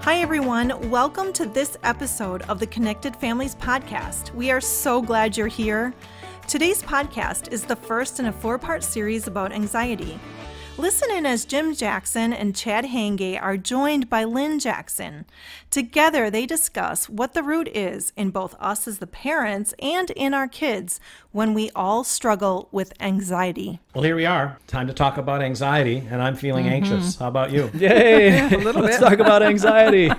Hi, everyone. Welcome to this episode of the Connected Families Podcast. We are so glad you're here. Today's podcast is the first in a 4-part series about anxiety. Listen in as Jim Jackson and Chad Hayenga are joined by Lynne Jackson. Together, they discuss what the root is in both us as the parents and in our kids when we all struggle with anxiety. Well, here we are. Time to talk about anxiety, and I'm feeling anxious. How about you? Yay! Let's talk about anxiety.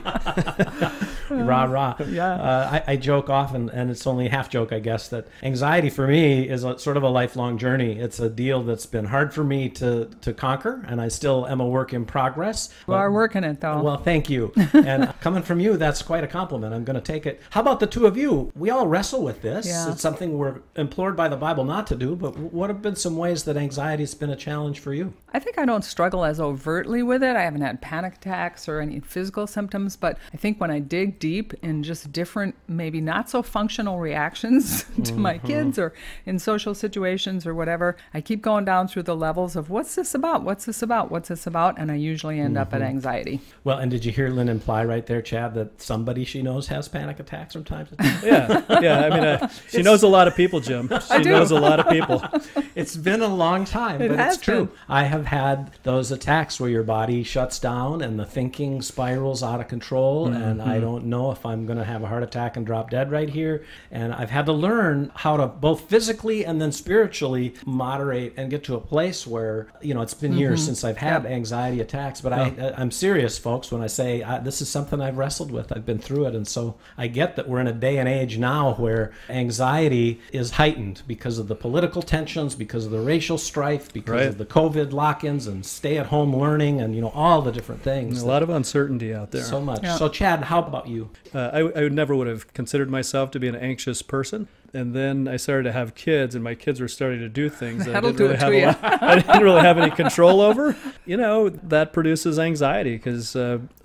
Rah, rah. Yeah. I joke often, and it's only a half joke, I guess, that anxiety for me is sort of a lifelong journey. It's a deal that's been hard for me to conquer, and I still am a work in progress. We are working it, though. Well, thank you. And coming from you, that's quite a compliment. I'm going to take it. How about the two of you? We all wrestle with this. Yeah. It's something we're implored by the Bible not to do, but what have been some ways that anxiety has been a challenge for you? I think I don't struggle as overtly with it. I haven't had panic attacks or any physical symptoms, but I think when I dig deep in just different, maybe not so functional reactions to my kids or in social situations or whatever, I keep going down through the levels of what's this about? What's this about? What's this about? And I usually end up at anxiety. Well, and did you hear Lynn imply right there, Chad, that somebody she knows has panic attacks from time to time? Yeah. I mean, she knows a lot of people, Jim. She knows a lot of people. It's been a long time, but it's true. I have had those attacks where your body shuts down and the thinking spirals out of control, and I don't know if I'm going to have a heart attack and drop dead right here. And I've had to learn how to both physically and then spiritually moderate and get to a place where, it's been years since I've had anxiety attacks, but I'm serious, folks, when I say this is something I've wrestled with. I've been through it. And so I get that we're in a day and age now where anxiety is heightened because of the political tensions, because of the racial strife, because of the COVID lock-ins and stay-at-home learning and, all the different things. A lot of uncertainty out there. So much. Yeah. So, Chad, how about you? I never would have considered myself to be an anxious person. And then I started to have kids, and my kids were starting to do things that I didn't really have any control over. That produces anxiety because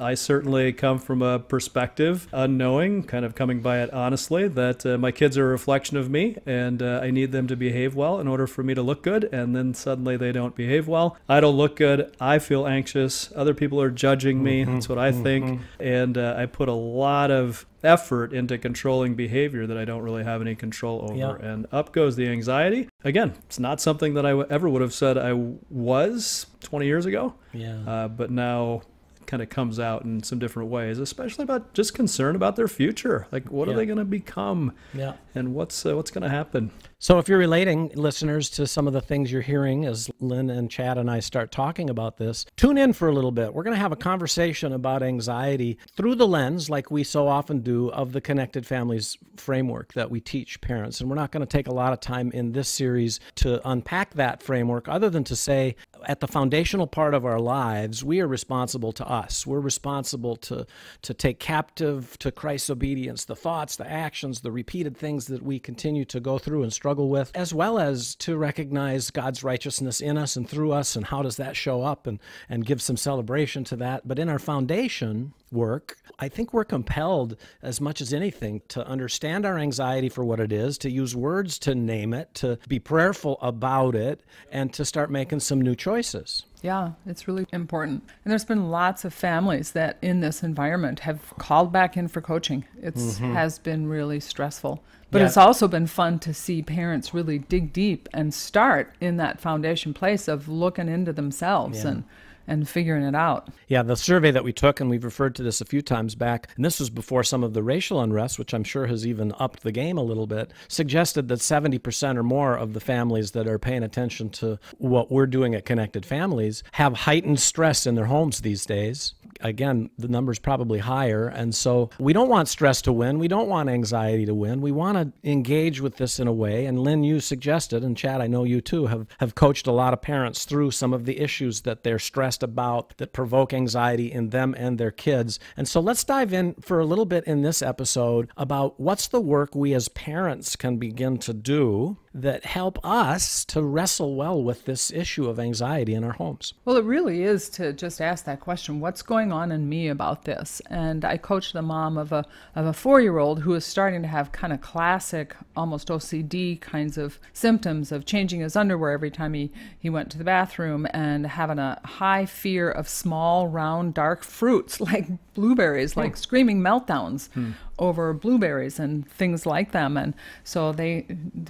I certainly come from a perspective, unknowing, kind of coming by it honestly, that my kids are a reflection of me, and I need them to behave well in order for me to look good. And then suddenly they don't behave well. I don't look good. I feel anxious. Other people are judging me. That's what I think. And I put a lot of effort into controlling behavior that I don't really have any control over. And up goes the anxiety. Again, it's not something that I ever would have said I was 20 years ago. But now it kind of comes out in some different ways, especially about just concern about their future. Like, what are they going to become? And what's going to happen? So if you're relating, listeners, to some of the things you're hearing as Lynn and Chad and I start talking about this, tune in for a little bit. We're going to have a conversation about anxiety through the lens, like we so often do, of the Connected Families framework that we teach parents. And we're not going to take a lot of time in this series to unpack that framework, other than to say, at the foundational part of our lives, we are responsible to us. We're responsible to take captive to Christ's obedience, the thoughts, the actions, the repeated things that we continue to go through and struggle with, as well as to recognize God's righteousness in us and through us, and how does that show up, and give some celebration to that. But in our foundation work, I think we're compelled, as much as anything, to understand our anxiety for what it is, to use words to name it, to be prayerful about it, and to start making some new choices. Yeah, it's really important. And there's been lots of families that in this environment have called back in for coaching. It has been really stressful. But it's also been fun to see parents really dig deep and start in that foundation place of looking into themselves and figuring it out. Yeah, the survey that we took, and we've referred to this a few times back, and this was before some of the racial unrest, which I'm sure has even upped the game a little bit, suggested that 70% or more of the families that are paying attention to what we're doing at Connected Families have heightened stress in their homes these days. Again, the number's probably higher, and so we don't want stress to win. We don't want anxiety to win. We want to engage with this in a way, and Lynn, you suggested, and Chad, I know you too, have coached a lot of parents through some of the issues that they're stressed about that provoke anxiety in them and their kids. And so let's dive in for a little bit in this episode about what's the work we as parents can begin to do that help us to wrestle well with this issue of anxiety in our homes? Well, it really is to just ask that question, what's going on in me about this? And I coached the mom of a 4-year-old who is starting to have kind of classic, almost OCD kinds of symptoms of changing his underwear every time he went to the bathroom, and having a high fear of small, round, dark fruits like blueberries, like screaming meltdowns over blueberries and things like them. And so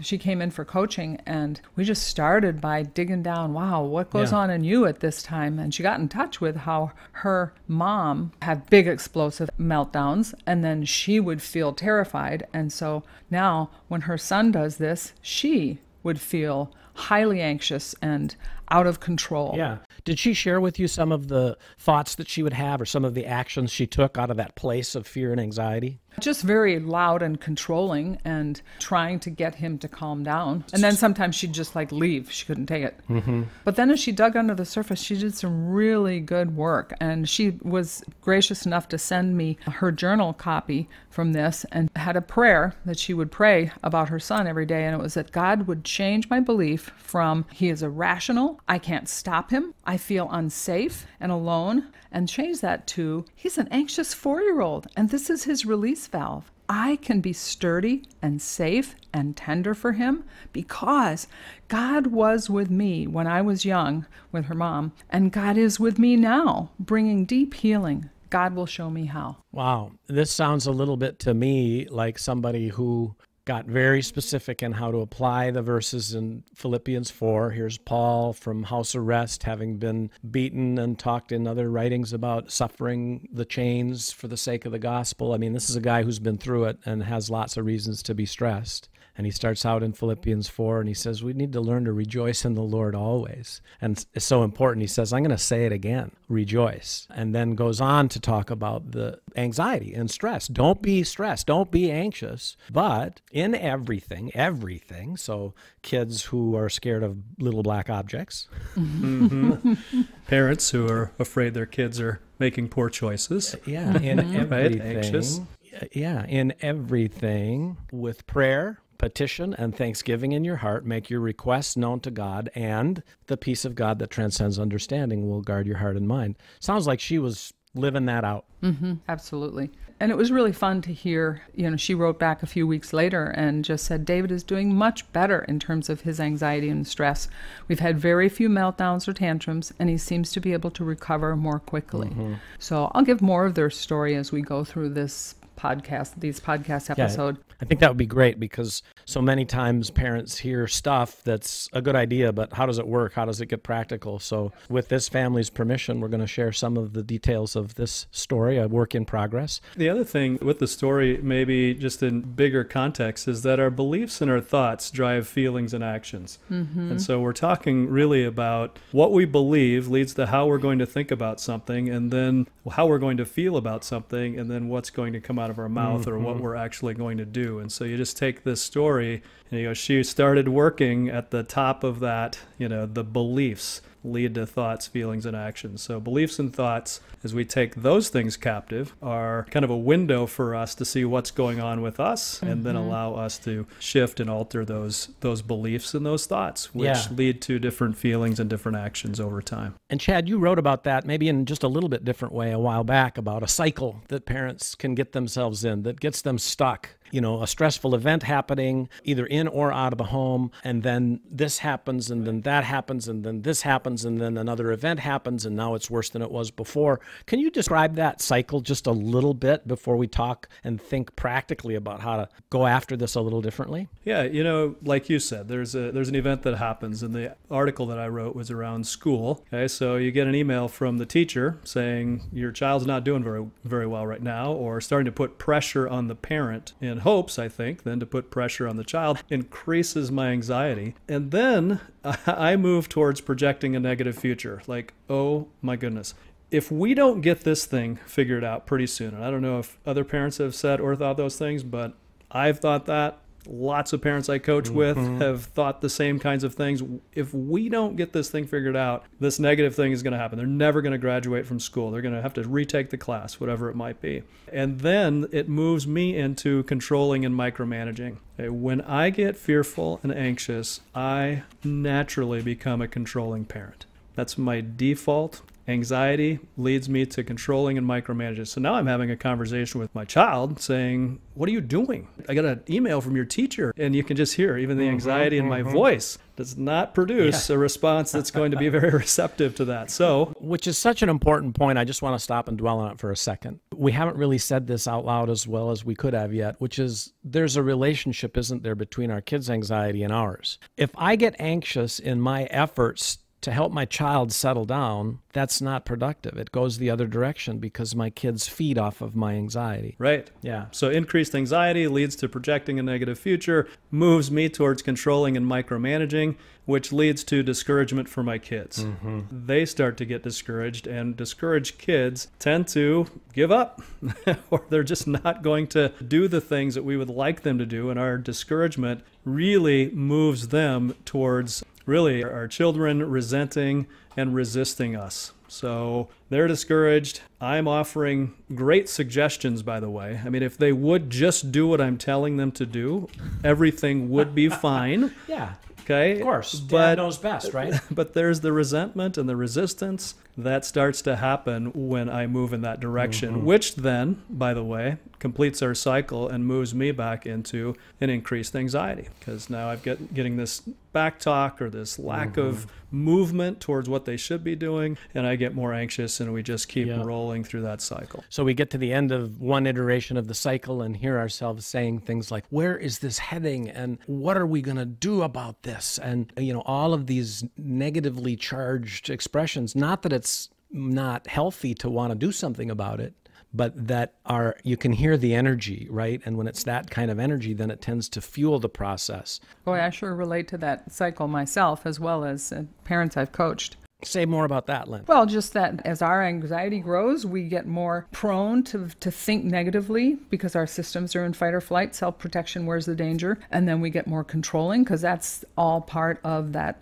she came in for coaching, and we just started by digging down, wow, what goes on in you at this time? And she got in touch with how her mom had big explosive meltdowns, and then she would feel terrified. And so now when her son does this, she would feel highly anxious and out of control. Yeah. Did she share with you some of the thoughts that she would have, or some of the actions she took out of that place of fear and anxiety? Just very loud and controlling and trying to get him to calm down. And then sometimes she'd just like leave. She couldn't take it. Mm-hmm. But then as she dug under the surface, she did some really good work. And she was gracious enough to send me her journal copy from this, and had a prayer that she would pray about her son every day. And it was that God would change my belief from he is irrational, I can't stop him, I feel unsafe and alone, and change that to he's an anxious 4-year-old, and this is his release valve. I can be sturdy and safe and tender for him because God was with me when I was young with her mom, and God is with me now, bringing deep healing. God will show me how. Wow. This sounds a little bit to me like somebody who got very specific in how to apply the verses in Philippians 4. Here's Paul from house arrest, having been beaten and talked in other writings about suffering the chains for the sake of the gospel. I mean, this is a guy who's been through it and has lots of reasons to be stressed. And he starts out in Philippians 4, and he says, we need to learn to rejoice in the Lord always. And it's so important. He says, I'm going to say it again, rejoice. And then goes on to talk about the anxiety and stress. Don't be stressed. Don't be anxious. But in everything, so kids who are scared of little black objects. Mm-hmm. Parents who are afraid their kids are making poor choices. Yeah, in everything. Right? Anxious. Yeah, in everything, with prayer, petition, and thanksgiving in your heart, make your requests known to God, and the peace of God that transcends understanding will guard your heart and mind. Sounds like she was living that out. Mm-hmm, absolutely. And it was really fun to hear, she wrote back a few weeks later and just said, David is doing much better in terms of his anxiety and stress. We've had very few meltdowns or tantrums, and he seems to be able to recover more quickly. Mm-hmm. So I'll give more of their story as we go through these podcast episode. Yeah, I think that would be great, because so many times parents hear stuff that's a good idea, but how does it work? How does it get practical? So with this family's permission, we're going to share some of the details of this story, a work in progress. The other thing with the story, maybe just in bigger context, is that our beliefs and our thoughts drive feelings and actions. Mm-hmm. And so we're talking really about what we believe leads to how we're going to think about something, and then how we're going to feel about something, and then what's going to come out of our mouth, or what we're actually going to do. And so you just take this story and she started working at the top of that, the beliefs lead to thoughts, feelings, and actions. So beliefs and thoughts, as we take those things captive, are kind of a window for us to see what's going on with us, and then allow us to shift and alter those beliefs and those thoughts, which lead to different feelings and different actions over time. And Chad, you wrote about that maybe in just a little bit different way a while back, about a cycle that parents can get themselves in that gets them stuck. A stressful event happening either in or out of a home, and then this happens, and then that happens, and then this happens, and then another event happens, and now it's worse than it was before. Can you describe that cycle just a little bit before we talk and think practically about how to go after this a little differently? Yeah, like you said, there's an event that happens, and the article that I wrote was around school. Okay, so you get an email from the teacher saying your child's not doing very, very well right now, or starting to put pressure on the parent in hopes, I think, then to put pressure on the child increases my anxiety. And then I move towards projecting a negative future. Like, oh my goodness. If we don't get this thing figured out pretty soon, and I don't know if other parents have said or thought those things, but I've thought that, lots of parents I coach with have thought the same kinds of things. If we don't get this thing figured out, this negative thing is going to happen. They're never going to graduate from school. They're going to have to retake the class, whatever it might be. And then it moves me into controlling and micromanaging. Okay, when I get fearful and anxious, I naturally become a controlling parent. That's my default. Anxiety leads me to controlling and micromanaging. So now I'm having a conversation with my child saying, what are you doing? I got an email from your teacher. And you can just hear even the anxiety in my voice does not produce a response that's going to be very receptive to that. So, which is such an important point. I just want to stop and dwell on it for a second. We haven't really said this out loud as well as we could have yet, which is there's a relationship, isn't there, between our kids' anxiety and ours. If I get anxious in my efforts to help my child settle down, that's not productive. It goes the other direction because my kids feed off of my anxiety. Right. Yeah. So increased anxiety leads to projecting a negative future, moves me towards controlling and micromanaging, which leads to discouragement for my kids. They start to get discouraged, and discouraged kids tend to give up or they're just not going to do the things that we would like them to do. And our discouragement really moves them towards really our children resenting and resisting us. So they're discouraged. I'm offering great suggestions, by the way. I mean, if they would just do what I'm telling them to do, everything would be fine. Yeah. Okay. Of course. Dad knows best, right? But there's the resentment and the resistance that starts to happen when I move in that direction, which then, by the way, completes our cycle and moves me back into an increased anxiety, because now I'm getting this back talk or this lack of movement towards what they should be doing, and I get more anxious, and we just keep rolling through that cycle. So we get to the end of one iteration of the cycle and hear ourselves saying things like, where is this heading, and what are we going to do about this? And, you know, all of these negatively charged expressions, not that it's not healthy to want to do something about it, but that you can hear the energy, right? And when it's that kind of energy, then it tends to fuel the process. Boy, I sure relate to that cycle myself, as well as parents I've coached. Say more about that, Lynn. Well, just that as our anxiety grows, we get more prone to think negatively because our systems are in fight or flight. Self-protection, where's the danger? And then we get more controlling, because that's all part of that,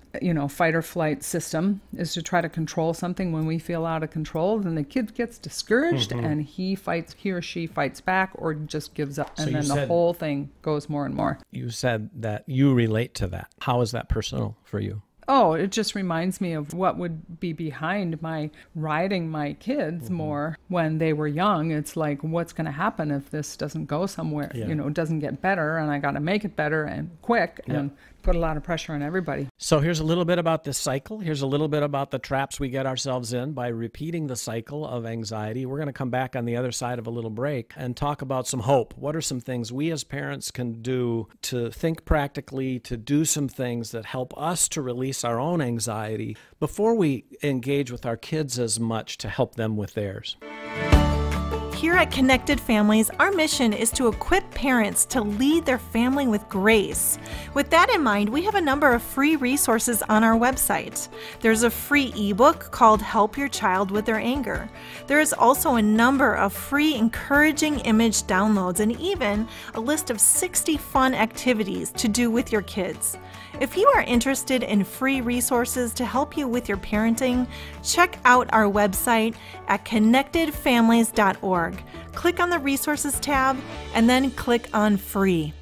fight or flight system, is to try to control something. When we feel out of control, then the kid gets discouraged and he or she fights back or just gives up. And then the whole thing goes more and more. You said that you relate to that. How is that personal for you? Oh, it just reminds me of what would be behind my riding my kids more when they were young. It's like, what's going to happen if this doesn't go somewhere? It doesn't get better, and I got to make it better and quick and put a lot of pressure on everybody. So here's a little bit about this cycle. Here's a little bit about the traps we get ourselves in by repeating the cycle of anxiety. We're going to come back on the other side of a little break and talk about some hope. What are some things we as parents can do to think practically, to do some things that help us to release our own anxiety before we engage with our kids as much to help them with theirs? Here at Connected Families, our mission is to equip parents to lead their family with grace. With that in mind, we have a number of free resources on our website. There's a free ebook called Help Your Child with Their Anger. There is also a number of free encouraging image downloads and even a list of 60 fun activities to do with your kids. If you are interested in free resources to help you with your parenting, check out our website at connectedfamilies.org. Click on the Resources tab and then click on Free.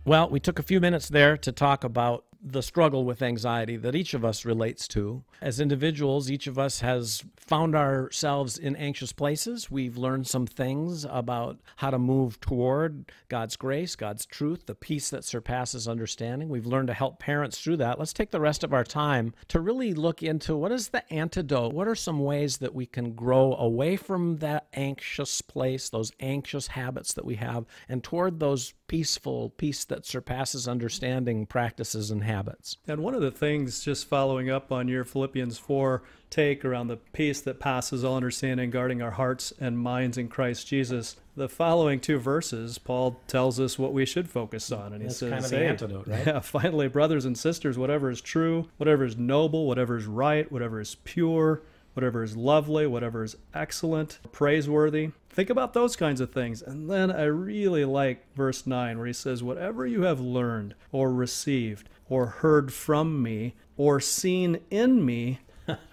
Well, we took a few minutes there to talk about the struggle with anxiety that each of us relates to. As individuals, each of us has found ourselves in anxious places. We've learned some things about how to move toward God's grace, God's truth, the peace that surpasses understanding. We've learned to help parents through that. Let's take the rest of our time to really look into what is the antidote? What are some ways that we can grow away from that anxious place, those anxious habits that we have, and toward those peaceful, peace that surpasses understanding practices and habits. And one of the things, just following up on your Philippians 4 take around the peace that passes all understanding, guarding our hearts and minds in Christ Jesus, the following two verses, Paul tells us what we should focus on. And he says, kind of the antidote, right? Yeah, finally, brothers and sisters, whatever is true, whatever is noble, whatever is right, whatever is pure, whatever is lovely, whatever is excellent, praiseworthy. Think about those kinds of things. And then I really like verse 9 where he says, whatever you have learned or received or heard from me or seen in me,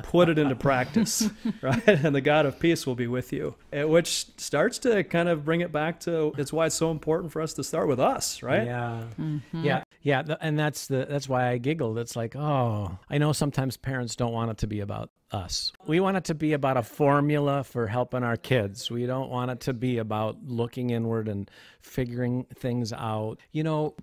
put it into practice, right? And the God of peace will be with you. Which starts to kind of bring it back to, it's why it's so important for us to start with us, right? Yeah. Yeah. And that's why I giggled. It's like, oh, I know sometimes parents don't want it to be about us. We want it to be about a formula for helping our kids. We don't want it to be about looking inward and figuring things out.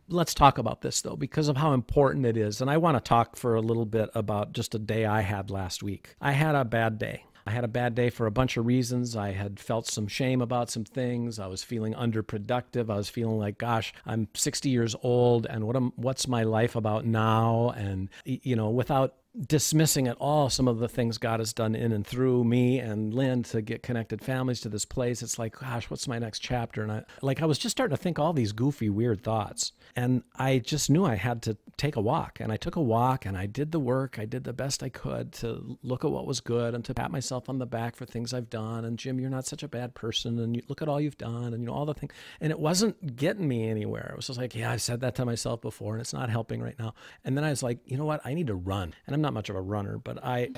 Let's talk about this though, because of how important it is. And I want to talk for a little bit about just a day I had last week. I had a bad day. I had a bad day for a bunch of reasons. I had felt some shame about some things. I was feeling underproductive. I was feeling like, gosh, I'm 60 years old and what's my life about now? And, without dismissing at all some of the things God has done in and through me and Lynn to get connected families to this place. It's like, gosh, what's my next chapter? And I was just starting to think all these goofy, weird thoughts. And I just knew I had to take a walk. And I took a walk and I did the work. I did the best I could to look at what was good and to pat myself on the back for things I've done. And Jim, you're not such a bad person. And you look at all you've done and all the things. And it wasn't getting me anywhere. It was just like, yeah, I said that to myself before and it's not helping right now. And then I was like, you know what? I need to run. And I'm not much of a runner, but why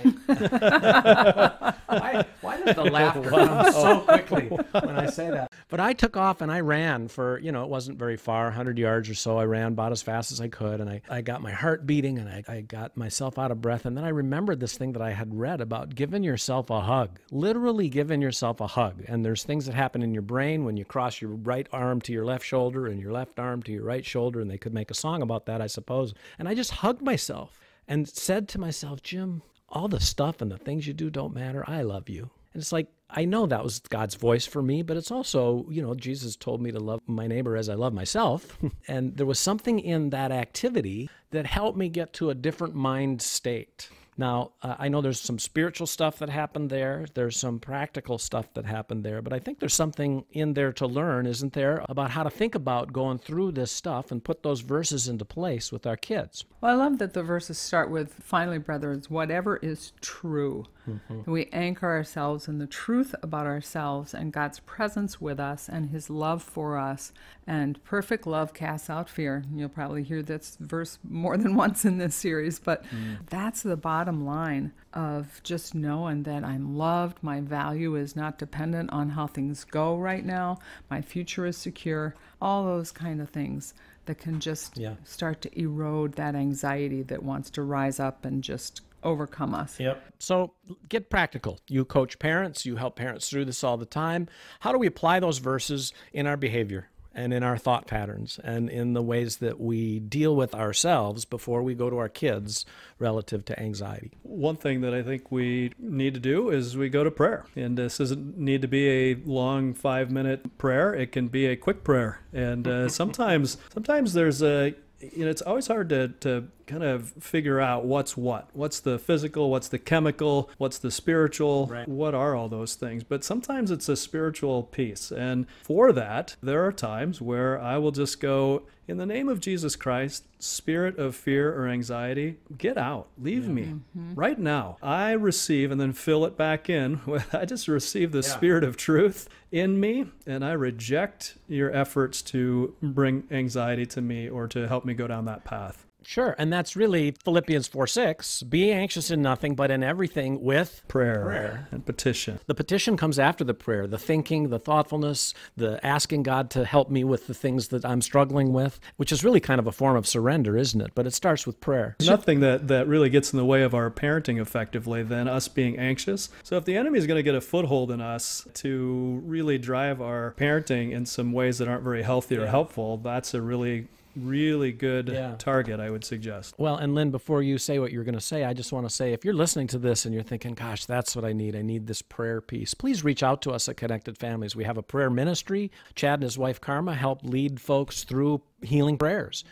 does the laughter come so quickly when I say that? But I took off and I ran for, it wasn't very far, 100 yards or so. I ran about as fast as I could, and I got my heart beating, and I got myself out of breath. And then I remembered this thing that I had read about giving yourself a hug, literally giving yourself a hug. And there's things that happen in your brain when you cross your right arm to your left shoulder and your left arm to your right shoulder, and they could make a song about that, I suppose. And I just hugged myself and said to myself, Jim, all the stuff and the things you do don't matter. I love you. And it's like, I know that was God's voice for me, but it's also, Jesus told me to love my neighbor as I love myself. And there was something in that activity that helped me get to a different mind state. Now, I know there's some spiritual stuff that happened there. There's some practical stuff that happened there. But I think there's something in there to learn, isn't there, about how to think about going through this stuff and put those verses into place with our kids. Well, I love that the verses start with, finally, brethren, whatever is true. Mm-hmm. We anchor ourselves in the truth about ourselves and God's presence with us and his love for us. And perfect love casts out fear. You'll probably hear this verse more than once in this series, but that's the bottom line of just knowing that I'm loved. My value is not dependent on how things go right now. My future is secure. All those kind of things that can just start to erode that anxiety that wants to rise up and just overcome us. Yep. So get practical. You coach parents. You help parents through this all the time. How do we apply those verses in our behavior and in our thought patterns and in the ways that we deal with ourselves before we go to our kids relative to anxiety? One thing that I think we need to do is we go to prayer. And this doesn't need to be a long 5-minute prayer. It can be a quick prayer. And sometimes there's it's always hard to kind of figure out what's what. What's the physical, what's the chemical, what's the spiritual, right. What are all those things? But sometimes it's a spiritual piece. And for that, there are times where I will just go, in the name of Jesus Christ, spirit of fear or anxiety, get out. Leave me right now. I receive and then fill it back in. I just receive the spirit of truth in me, and I reject your efforts to bring anxiety to me or to help me go down that path. Sure, and that's really Philippians 4:6. Be anxious in nothing, but in everything with prayer and petition. The petition comes after the prayer, the thinking, the thoughtfulness, the asking God to help me with the things that I'm struggling with, which is really kind of a form of surrender, isn't it? But it starts with prayer. Nothing that really gets in the way of our parenting effectively than us being anxious. So if the enemy is going to get a foothold in us to really drive our parenting in some ways that aren't very healthy or helpful, that's a really good target, I would suggest. Well, and Lynn, before you say what you're going to say, I just want to say, if you're listening to this and you're thinking, gosh, that's what I need this prayer piece, please reach out to us at Connected Families. We have a prayer ministry. Chad and his wife Karma help lead folks through healing prayers,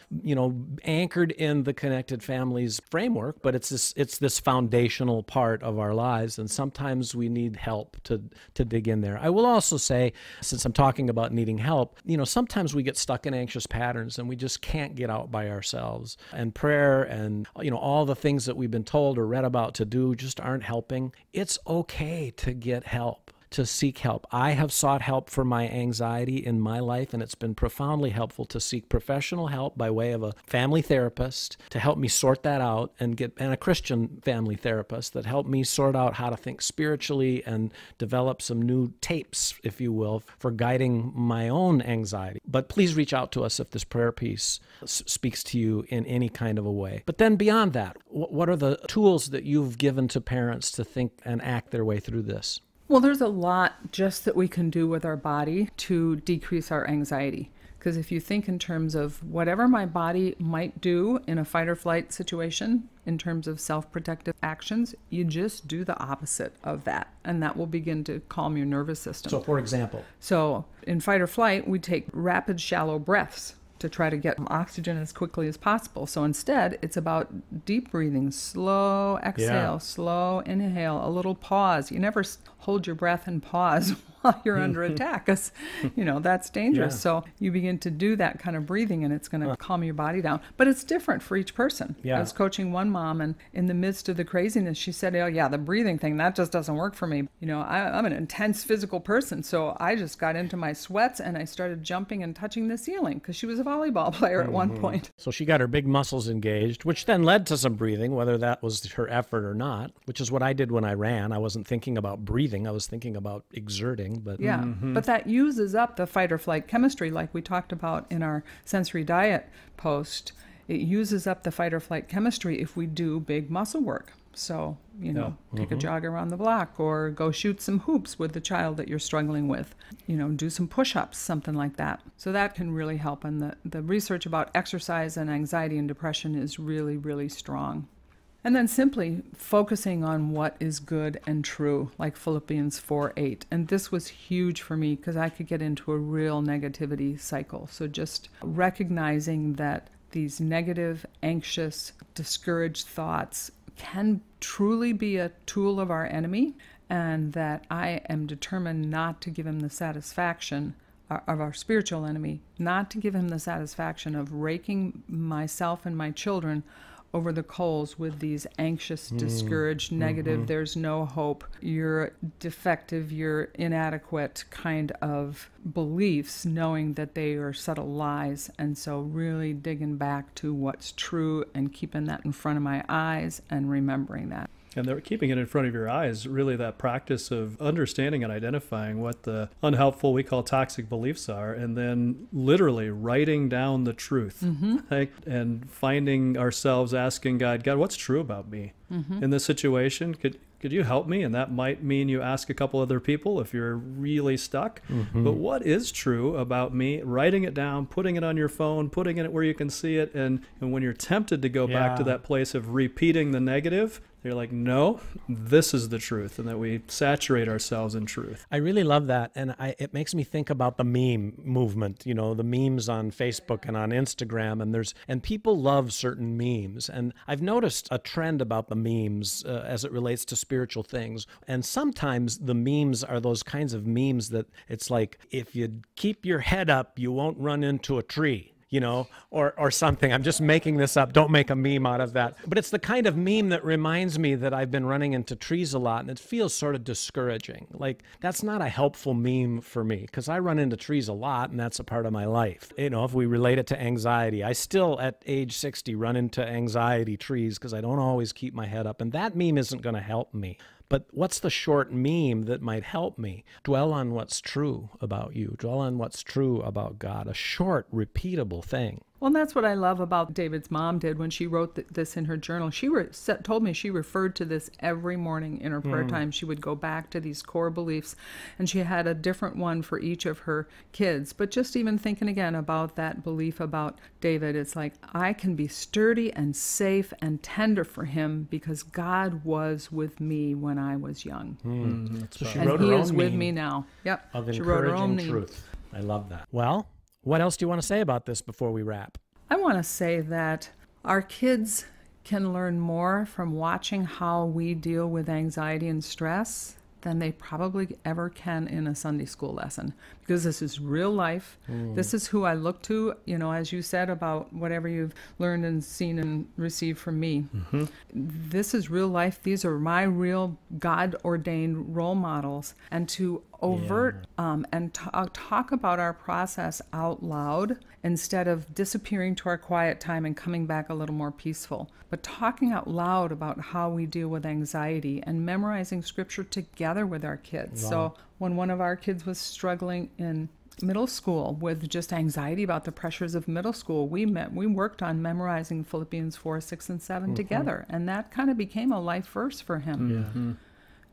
anchored in the Connected Families framework, but it's this foundational part of our lives, and sometimes we need help to dig in there. I will also say, since I'm talking about needing help, sometimes we get stuck in anxious patterns and we just can't get out by ourselves. And prayer and, all the things that we've been told or read about to do just aren't helping. It's okay to get help, to seek help. I have sought help for my anxiety in my life, and it's been profoundly helpful to seek professional help by way of a family therapist to help me sort that out, and a Christian family therapist that helped me sort out how to think spiritually and develop some new tapes, if you will, for guiding my own anxiety. But please reach out to us if this prayer piece speaks to you in any kind of a way. But then beyond that, what are the tools that you've given to parents to think and act their way through this? Well, there's a lot just that we can do with our body to decrease our anxiety. Because if you think in terms of whatever my body might do in a fight or flight situation, in terms of self-protective actions, you just do the opposite of that. And that will begin to calm your nervous system. So, for example? So, in fight or flight, we take rapid, shallow breaths to try to get oxygen as quickly as possible. So instead, it's about deep breathing, slow exhale, slow inhale, a little pause. You never hold your breath and pause while you're under attack, because, that's dangerous. So you begin to do that kind of breathing, and it's going to calm your body down. But it's different for each person. I was coaching one mom, and in the midst of the craziness, she said, oh, yeah, the breathing thing, that just doesn't work for me. I'm an intense physical person, so I just got into my sweats, and I started jumping and touching the ceiling, because she was a volleyball player at one point. So she got her big muscles engaged, which then led to some breathing, whether that was her effort or not, which is what I did when I ran. I wasn't thinking about breathing. I was thinking about exerting. But but that uses up the fight or flight chemistry, like we talked about in our sensory diet post. It uses up the fight or flight chemistry if we do big muscle work. So, take a jog around the block, or go shoot some hoops with the child that you're struggling with. Do some push-ups, something like that. So that can really help. And the research about exercise and anxiety and depression is really, really strong. And then simply focusing on what is good and true, like Philippians 4:8. And this was huge for me because I could get into a real negativity cycle. So just recognizing that these negative, anxious, discouraged thoughts can truly be a tool of our enemy, and that I am determined not to give him the satisfaction of our spiritual enemy, not to give him the satisfaction of raking myself and my children over the coals with these anxious, discouraged, negative, there's no hope, you're defective, you're inadequate kind of beliefs, knowing that they are subtle lies. And so really digging back to what's true and keeping that in front of my eyes and remembering that. And they're keeping it in front of your eyes, really that practice of understanding and identifying what the unhelpful, we call toxic beliefs are, and then literally writing down the truth, right? And finding ourselves asking God, what's true about me in this situation? Could you help me? And that might mean you ask a couple other people if you're really stuck. But what is true about me? Writing it down, putting it on your phone, putting it where you can see it. And when you're tempted to go back to that place of repeating the negative, you're like, no, this is the truth, and that we saturate ourselves in truth. I really love that, and it makes me think about the meme movement, the memes on Facebook and on Instagram, and people love certain memes, and I've noticed a trend about the memes as it relates to spiritual things, and sometimes the memes are those kinds of memes that it's like, if you keep your head up, you won't run into a tree. Or something. I'm just making this up. Don't make a meme out of that. But it's the kind of meme that reminds me that I've been running into trees a lot, and it feels sort of discouraging. Like, that's not a helpful meme for me, because I run into trees a lot, and that's a part of my life. If we relate it to anxiety, I still, at age 60, run into anxiety trees because I don't always keep my head up, and that meme isn't going to help me. But what's the short meme that might help me? Dwell on what's true about you. Dwell on what's true about God. A short, repeatable thing. Well, and that's what I love about David's mom did when she wrote this in her journal. She told me she referred to this every morning in her prayer time. She would go back to these core beliefs, and she had a different one for each of her kids. But just even thinking again about that belief about David, it's like, I can be sturdy and safe and tender for him because God was with me when I was young. So she and wrote he her is own with meme me now. Yep. Of she wrote her own encouraging truth. I love that. Well, What else do you want to say about this before we wrap? I want to say that our kids can learn more from watching how we deal with anxiety and stress than they probably ever can in a Sunday school lesson, because this is real life. This is who I look to, as you said about whatever you've learned and seen and received from me. This is real life. These are my real God-ordained role models. And to overt and talk about our process out loud instead of disappearing to our quiet time and coming back a little more peaceful, but talking out loud about how we deal with anxiety and memorizing scripture together with our kids. Wow. So when one of our kids was struggling in middle school with just anxiety about the pressures of middle school, we worked on memorizing Philippians 4, 6, and 7 together, and that kind of became a life verse for him.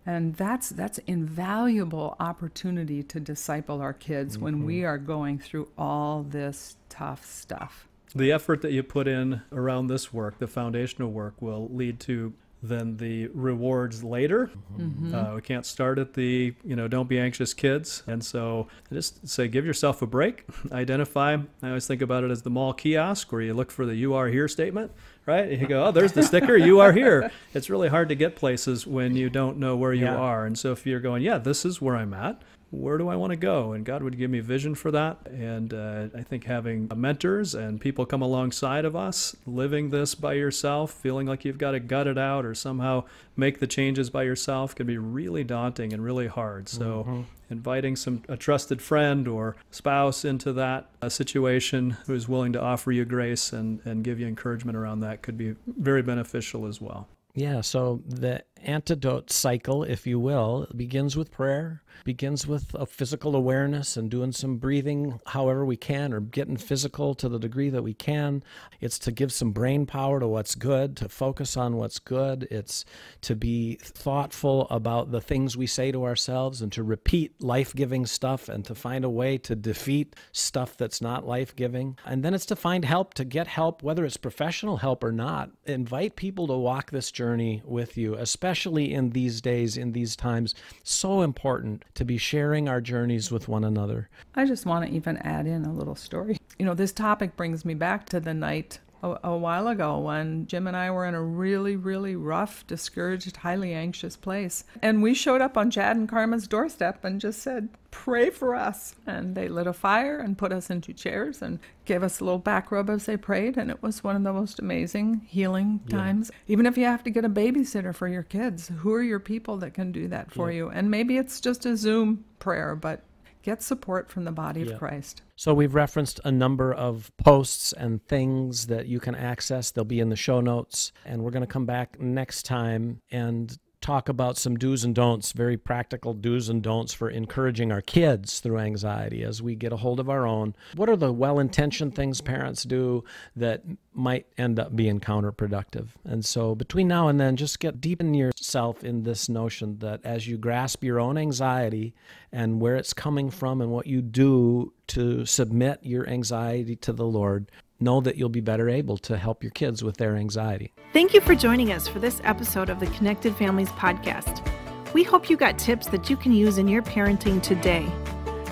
And that's invaluable opportunity to disciple our kids when we are going through all this tough stuff. The effort that you put in around this work, the foundational work, will lead to then the rewards later. We can't start at the, don't be anxious kids. And so I just say, give yourself a break. Identify. I always think about it as the mall kiosk where you look for the "you are here" statement, right? And you go, oh, there's the sticker, "you are here." It's really hard to get places when you don't know where you are. And so if you're going, this is where I'm at, where do I want to go? And God would give me vision for that. And I think having mentors and people come alongside of us, living this by yourself, feeling like you've got to gut it out or somehow make the changes by yourself can be really daunting and really hard. So inviting a trusted friend or spouse into that situation who is willing to offer you grace and give you encouragement around that could be very beneficial as well. Yeah, so the Antidote Cycle, if you will, begins with prayer, begins with a physical awareness and doing some breathing however we can, or getting physical to the degree that we can. It's to give some brain power to what's good, to focus on what's good. It's to be thoughtful about the things we say to ourselves and to repeat life-giving stuff and to find a way to defeat stuff that's not life-giving. And then it's to find help, to get help, whether it's professional help or not. Invite people to walk this journey with you, especially in these days, in these times. So important to be sharing our journeys with one another. I just want to even add in a little story. This topic brings me back to the night a while ago when Jim and I were in a really, really rough, discouraged, highly anxious place. And we showed up on Chad and Karma's doorstep and just said, "Pray for us." And they lit a fire and put us into chairs and gave us a little back rub as they prayed. And it was one of the most amazing healing times. Even if you have to get a babysitter for your kids, who are your people that can do that for you? And maybe it's just a Zoom prayer, but get support from the body of Christ. So we've referenced a number of posts and things that you can access. They'll be in the show notes. And we're going to come back next time and talk about some do's and don'ts, very practical do's and don'ts for encouraging our kids through anxiety as we get a hold of our own. What are the well-intentioned things parents do that might end up being counterproductive? And so between now and then, just get deep in yourself in this notion that as you grasp your own anxiety and where it's coming from and what you do to submit your anxiety to the Lord, know that you'll be better able to help your kids with their anxiety. Thank you for joining us for this episode of the Connected Families Podcast. We hope you got tips that you can use in your parenting today.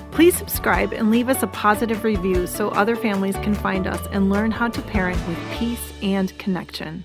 Please subscribe and leave us a positive review so other families can find us and learn how to parent with peace and connection.